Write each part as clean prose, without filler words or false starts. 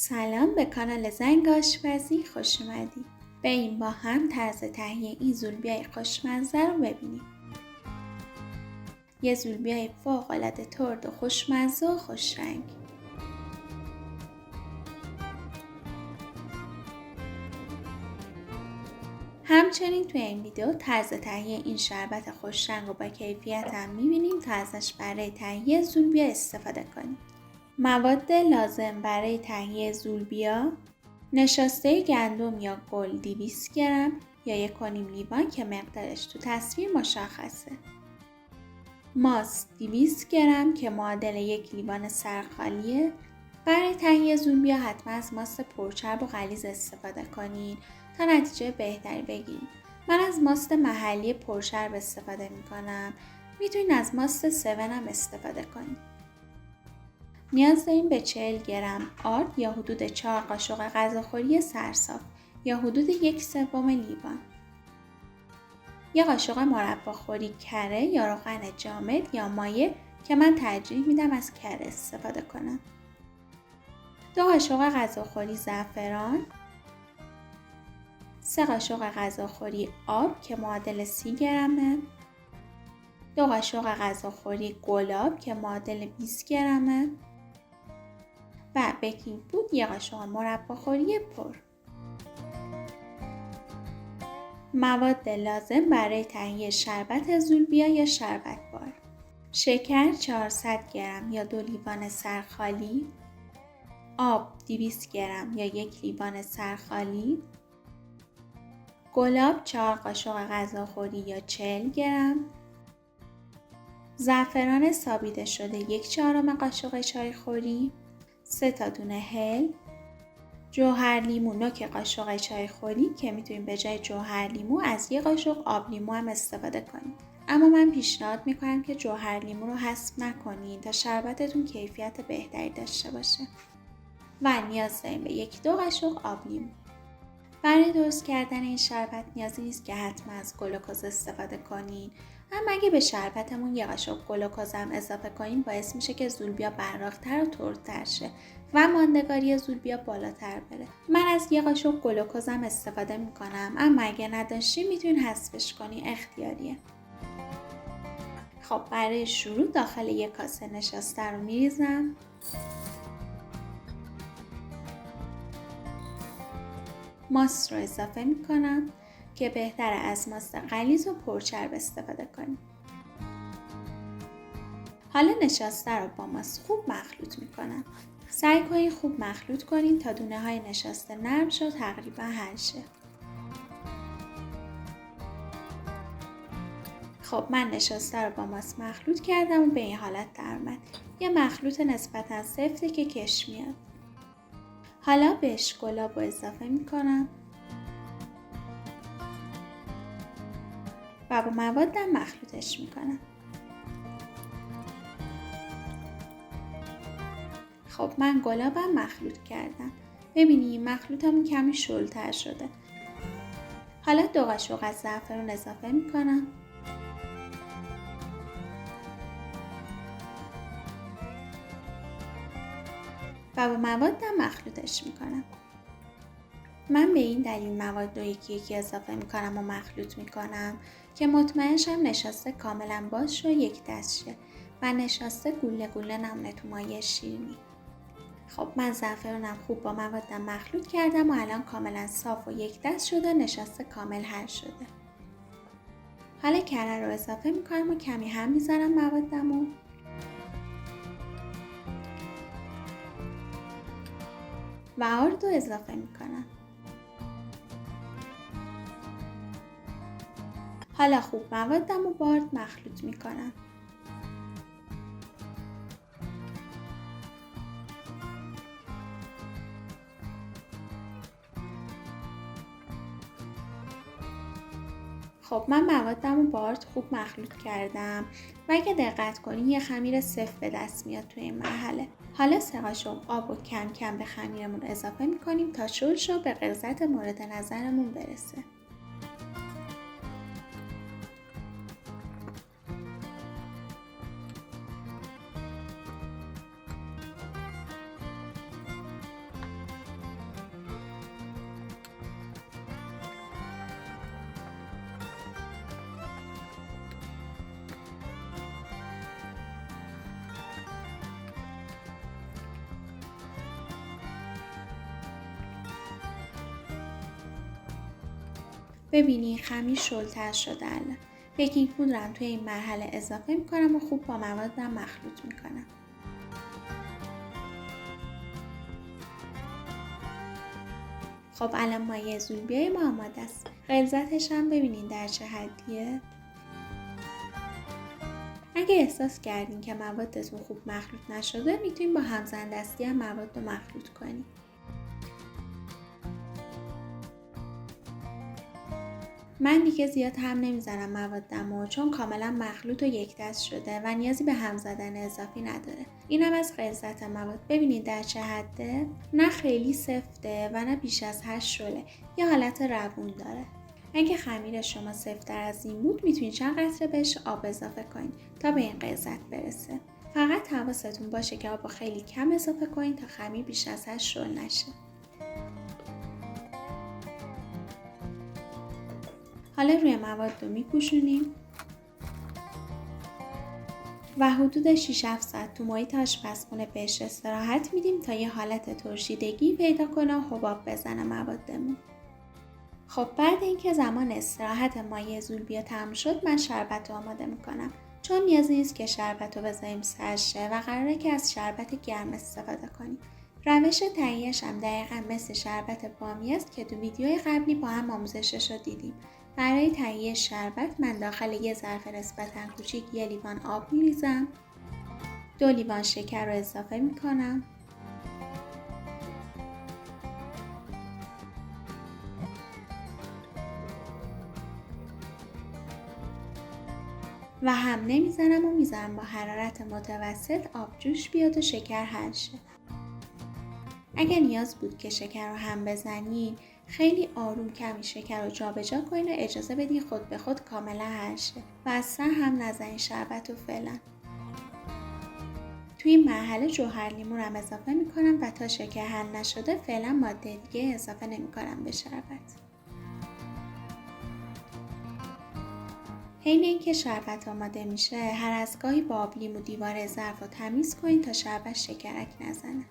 سلام به کانال زنگ آشپزی خوش اومدید. بریم با هم طرز تهیه این زولبیای خوشمزه رو ببینیم. یه زولبیای فوق‌العاده ترد و خوشمزه و خوشرنگ. همچنین توی این ویدیو طرز تهیه این شربت خوشرنگ و با کیفیت هم میبینیم تا ازش برای تهیه زولبیا استفاده کنیم. مواد لازم برای تهیه زولبیا: نشاسته گندم یا گل 200 گرم یا 1.5 لیوان که مقدارش تو تصویر مشخصه. ماست 200 گرم که معادل 1 لیوان سرخالیه. برای تهیه زولبیا حتما از ماست پرچرب و غلیظ استفاده کنین تا نتیجه بهتری بگیرید. من از ماست محلی پرچرب استفاده میکنم. میتونین از ماست 7 هم استفاده کنین. نیاز داریم به 40 گرم آرد یا حدود 4 قاشق غذاخوری سرصاف یا حدود 1/3 لیوان. 1 قاشق مرباخوری کره یا روغن جامد یا مایع که من ترجیح میدم از کره استفاده کنم. 2 قاشق غذاخوری زعفران. 3 قاشق غذاخوری آب که معادل 30 گرمه. 2 قاشق غذاخوری گلاب که معادل 20 گرمه. و بیکینگ پودر 1 قاشق مرباخوری پر. مواد لازم برای تهیه شربت زولبیا یا شربت بار: شکر 400 گرم یا 2 لیوان سرخالی، آب 200 گرم یا 1 لیوان سرخالی، گلاب 4 قاشق غذاخوری یا 40 گرم، زعفران سابیده شده 1/4 قاشق چایخوری، 3 تا دونه هل، جوهر لیمو نوک قاشق چایخوری که میتونید به جای جوهر لیمو از 1 قاشق آب لیمو هم استفاده کنید. اما من پیشنهاد میکنم که جوهر لیمو رو حذف نکنید تا شربتتون کیفیت بهتری داشته باشه. و نیاز داریم به 1-2 قاشق آب لیمو. برای درست کردن این شربت نیازی نیست که حتما از گلوکز استفاده کنین. اما اگه به شربتمون 1 قاشق گلوکز هم اضافه کنیم باعث میشه که زولبیا براق‌تر و تردتر شه و ماندگاری زولبیا بالاتر بره. من از 1 قاشق گلوکز هم استفاده میکنم، اما اگه نداشتین میتونین حذفش کنین، اختیاریه. خب برای شروع داخل 1 کاسه نشاسته رو میریزم. ماست رو اضافه میکنم که بهتره از ماست غلیظ و پرچرب استفاده کنیم. حالا نشاسته رو با ماست خوب مخلوط میکنم. سعی کنید خوب مخلوط کنید تا دونه های نشاسته نرم شه و تقریبا حل شه. خب من نشاسته رو با ماست مخلوط کردم و به این حالت در اومد. یه مخلوط نسبتا سفته که کش میاد. حالا بهش گلاب رو اضافه میکنم و با موادم مخلوطش میکنم. خب من گلابم مخلوط کردم. ببینید مخلوطمون کمی شلتر شده. حالا 2 قاشق از زعفران اضافه میکنم و با موادم مخلوطش میکنم. من به این دلیل مواد رو یکی اضافه میکنم و مخلوط میکنم که مطمئن شم نشاسته کاملا باز شه و یک دست شه و نشاسته گوله گوله نمونه تو مایع شیرینی. خب من زعفرانم خوب با موادم مخلوط کردم و الان کاملا صاف و یک دست شده، نشاسته کامل حل شده. حالا کره رو اضافه میکنم و کمی هم میذارم موادمو و آرد رو اضافه میکنم. حالا خوب موادم رو با آرد مخلوط میکنم. خب من موادم رو با آرد خوب مخلوط کردم و اگه دقت کنین یه خمیر سفت به دست میاد توی این مرحله. حالا 3 قاشق آب رو کم کم به خمیرمون اضافه میکنیم تا شل شه و به غلظت مورد نظرمون برسه. ببینی خمیر شلتر شده الان. بیکینگ پودرم توی این مرحله اضافه میکنم و خوب با موادم مخلوط میکنم. خب الان مایه زولبیای ما آماده است. غلظتش هم ببینین در چه حدیه. اگه احساس کردین که موادتون خوب مخلوط نشده میتونین با همزن دستی هم مواد رو مخلوط کنین. من دیگه زیاد هم نمیزنم موادمو چون کاملا مخلوط و یک دست شده و نیازی به هم زدن اضافی نداره. اینم از غلظت مواد. ببینید در چه حده؟ نه خیلی سفته و نه بیش از 8 شله. یه حالت روون داره. اگه خمیر شما سفت‌تر از این بود میتونید چند قطره بهش آب اضافه کنید تا به این غلظت برسه. فقط حواستون باشه که آب خیلی کم اضافه کنید تا خمیر بیش از 8 شل نشه. حالا روی مواد رو میپوشونیم و حدود 6-7 ساعت تو محیط آشپزخونه بهش استراحت میدیم تا یه حالت ترشیدگی پیدا کنه و حباب بزنه موادمون. خب بعد اینکه زمان استراحت مایه زولبیا تموم شد من شربت رو آماده میکنم. چون نیازی نیست که شربت رو بذاریم سرد شه و قراره که از شربت گرم استفاده کنیم. روش تهیه‌اش هم دقیقاً مثل شربت بامی است که تو ویدیوی قبلی با هم آموزشش رو دیدیم. برای تهیه شربت من داخل یه ظرف نسبتاً کوچیک 1 لیوان آب میریزم. 2 لیوان شکر رو اضافه میکنم. و هم نمیزنم و میذارم با حرارت متوسط آب جوش بیاد و شکر حل شه. اگه نیاز بود که شکر رو هم بزنین خیلی آروم کمی شکر رو جابجا کنین و اجازه بدین خود به خود کاملا حل شه و اصلا هم نزنین شربت رو فعلا. توی این مرحله جوهر لیمو رو هم اضافه میکنم و تا شکر حل نشده فعلا ماده دیگه اضافه نمیکنم به شربت. حین اینکه شربت آماده میشه هر از گاهی با آب لیمو دیوار ظرف رو تمیز کنین تا شربت شکرک نزنه.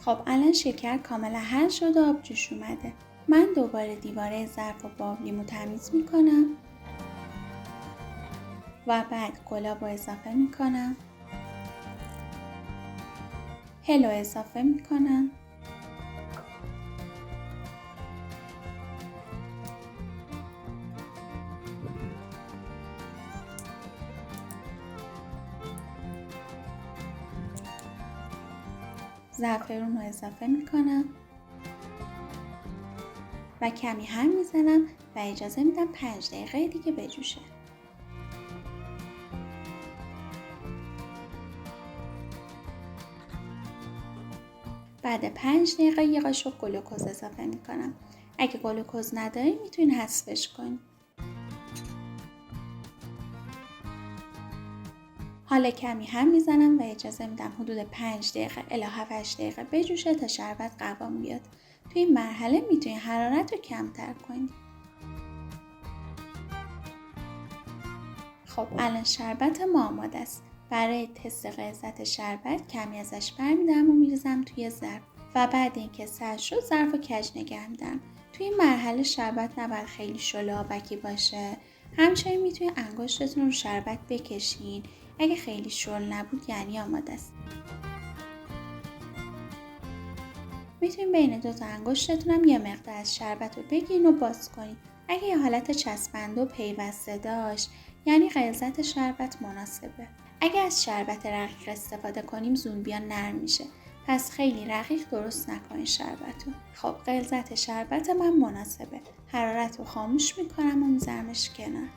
خب الان شکر کاملا حل شد و آب جوش اومده. من دوباره دیواره ظرف رو با آب لیمو تمیز میکنم و بعد گلاب رو اضافه میکنم. هل رو اضافه میکنم. زعفرون رو اضافه میکنم و کمی هم میزنم و اجازه میدم 5 دقیقه دیگه بجوشه. بعد 5 دقیقه یه قاشق گلوکز اضافه میکنم. اگه گلوکز ندارین میتونین حذفش کنین. حالا کمی هم میزنم و اجازه میدم حدود 5 دقیقه الی 7-8 دقیقه بجوشه تا شربت قوام بیاد. توی این مرحله میتونین حرارت رو کمتر کنین. خب الان شربت ما آماده است. برای تست غلظت شربت کمی ازش برمی‌دارم و میریزم توی ظرف و بعد اینکه سرد شد ظرف رو کج نگه می‌دارم. توی این مرحله شربت نباید خیلی شله آبکی باشه. همچنین میتونید انگشتتون رو شربت بکشین. اگه خیلی شل نبود یعنی آماده است. میتونید بین 2 تا انگشتتون هم یه مقدار از شربت رو بگیرین و باز کنین. اگه یه حالت چسبنده و پیوسته داشت یعنی غلظت شربت مناسبه. اگه از شربت رقیق استفاده کنیم زولبیا نرم میشه. پس خیلی رقیق درست نکنین شربتو. خب غلظت شربت من مناسبه. حرارت رو خاموش میکنم و میذارمش کنار.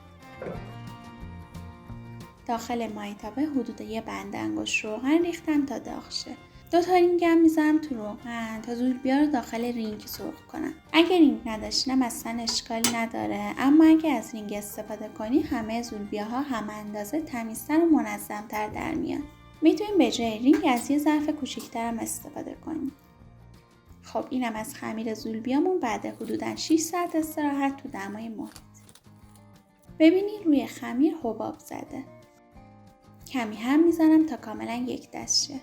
داخل مایتابه حدود یه بند انگشت روغن ریختم تا داغ شه. 2 تا رینگ هم میذارم تو روغن تا زولبیا رو داخل رینگ سرخ کنم. اگه رینگ نداشتینم اصلا اشکالی نداره، اما اگه از رینگ استفاده کنی همه زولبیاها هم اندازه تمیزتر و منظمتر در میان. میتونیم به جای رینگ از یه ظرف کوچیک‌تر هم استفاده کنیم. خب اینم از خمیر زولبیامون بعد حدوداً 6 ساعت استراحت تو دمای محیط. ببینید روی خمیر حباب زده. کمی هم میزنم تا کاملا یک دست شه.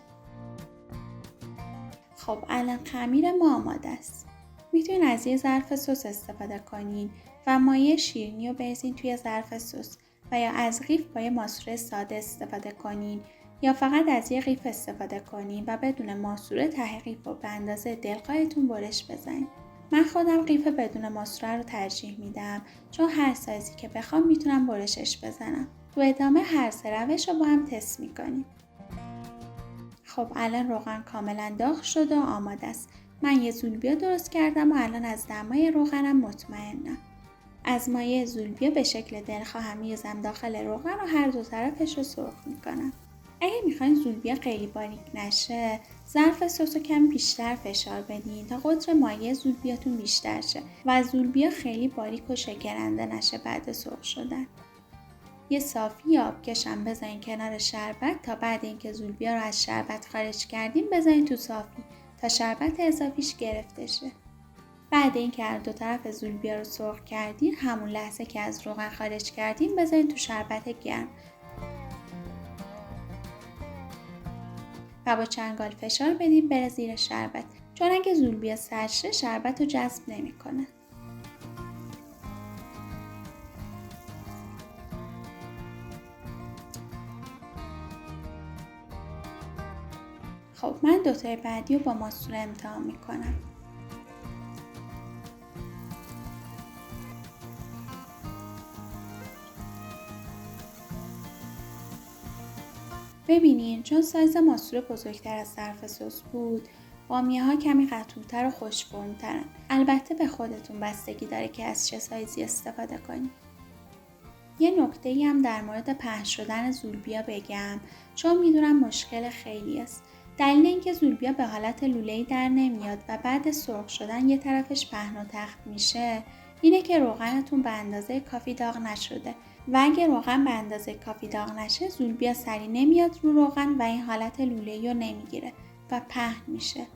خب الان خمیر ما آماده است. میتونین از یه ظرف سس استفاده کنین و مایع شیرینی رو بریزین توی ظرف سس و یا از قیف با یه ماسوره ساده استفاده کنین یا فقط از یه قیف استفاده کنین و بدون ماسوره ته قیف رو به اندازه دلخواهتون برش بزنین. من خودم قیف بدون ماسوره رو ترجیح میدم چون هر سایزی که بخوام میتونم برشش بزنم. تو ادامه هر سه روش رو با هم تست میکنیم. خب الان روغن کاملا داغ شده و آماده است. من یه زولبیا درست کردم و الان از دمای روغنم مطمئنم. از مایع زولبیا به شکل دلخواهم میریزم داخل روغن و هر دو طرفش رو سرخ میکنم. اگه میخواین زولبیا خیلی باریک نشه، ظرف سس رو کمی بیشتر فشار بدین تا قطر مایع زولبیاتون بیشتر شه و زولبیا خیلی باریک و شکرنده نشه بعد سرخ شدن. یه صافی یا آبکش هم بذارین کنار شربت تا بعد اینکه زولبیا رو از شربت خارج کردیم بذارین تو صافی تا شربت اضافیش گرفته شه. بعد اینکه هر دو طرف زولبیا رو سرخ کردین، همون لحظه که از روغن خارج کردین بذارین تو شربت گرم و با چنگال فشار بدین بره زیر شربت، چون اگه زولبیا سرد شه شربت رو جذب نمیکنه. خب من دوتای بعدی رو با ماسوره امتحان میکنم. ببینین چون سایز ماسوره بزرگتر از ظرف سس بود، بامیه ها کمی قطورتر و خوش فرم‌ترن. البته به خودتون بستگی داره که از چه سایزی استفاده کنید. یه نکته‌ای هم در مورد پهن شدن زولبیا بگم، چون میدونم مشکل خیلی است. دلیل اینکه زولبیا به حالت لوله‌ای در نمیاد و بعد سرخ شدن یه طرفش پهن و تخت میشه اینه که روغنتون به اندازه کافی داغ نشده و اگه روغن به اندازه کافی داغ نشه زولبیا سری نمیاد رو روغن و این حالت لوله‌ای رو نمیگیره و پهن میشه.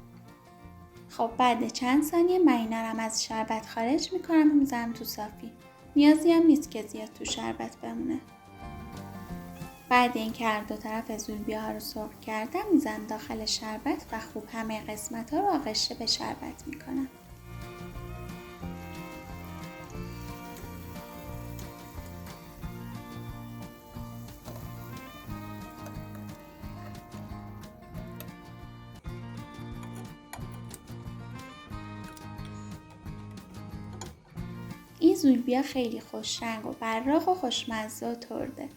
خب بعد چند ثانیه من اینا رو از شربت خارج میکنم و میذارم تو صافی. نیازی هم نیست که زیاد تو شربت بمونه. بعد اینکه هر دو طرف زولبیا ها رو سرخ کردم میذارم داخل شربت و خوب همه قسمت ها رو آغشته به شربت میکنم. این زولبیا خیلی خوش رنگ و براق و خوشمزه و ترده.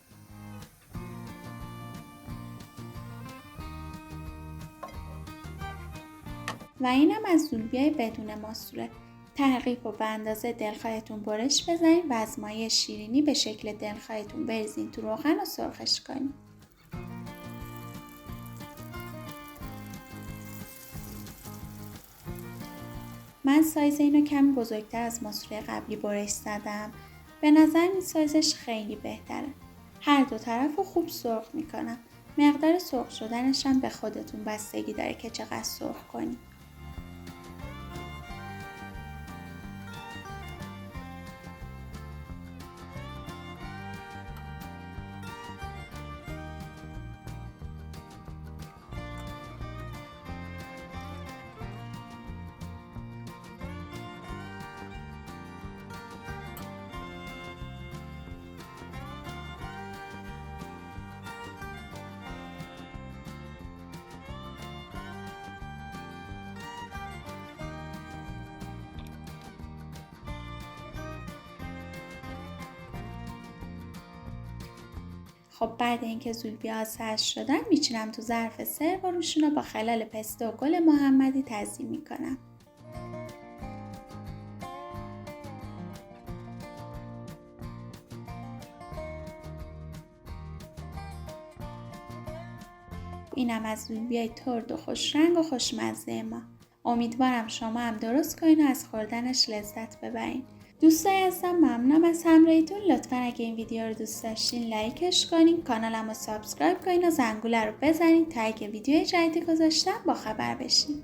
و اینم از زولبیای بدون ماسوره. ته قیف رو به اندازه دلخواهتون برش بزنین و از مایع شیرینی به شکل دلخواهتون بریزین تو روغن و سرخش کنین. من سایز اینو کمی بزرگتر از ماسوره قبلی برش زدم. به نظر این سایزش خیلی بهتره. هر دو طرف رو خوب سرخ میکنم. مقدار سرخ شدنش هم به خودتون بستگی داره که چقدر سرخ کنید. خب بعد اینکه زولبیا سرد شدن میچینم تو ظرف سرو و روشون رو با خلال پسته و گل محمدی تزیین میکنم. اینم از زولبیای ترد و خوش رنگ و خوشمزه ما. امیدوارم شما هم درست کنین و از خوردنش لذت ببرین. دوستای عزیزم ممنونم از همراهیتون. لطفا اگه این ویدیو رو دوست داشتین لایکش کنین، کانالم رو سابسکرایب کنین و زنگوله رو بزنین تا اگه ویدیو جدیدی گذاشتم با خبر بشین.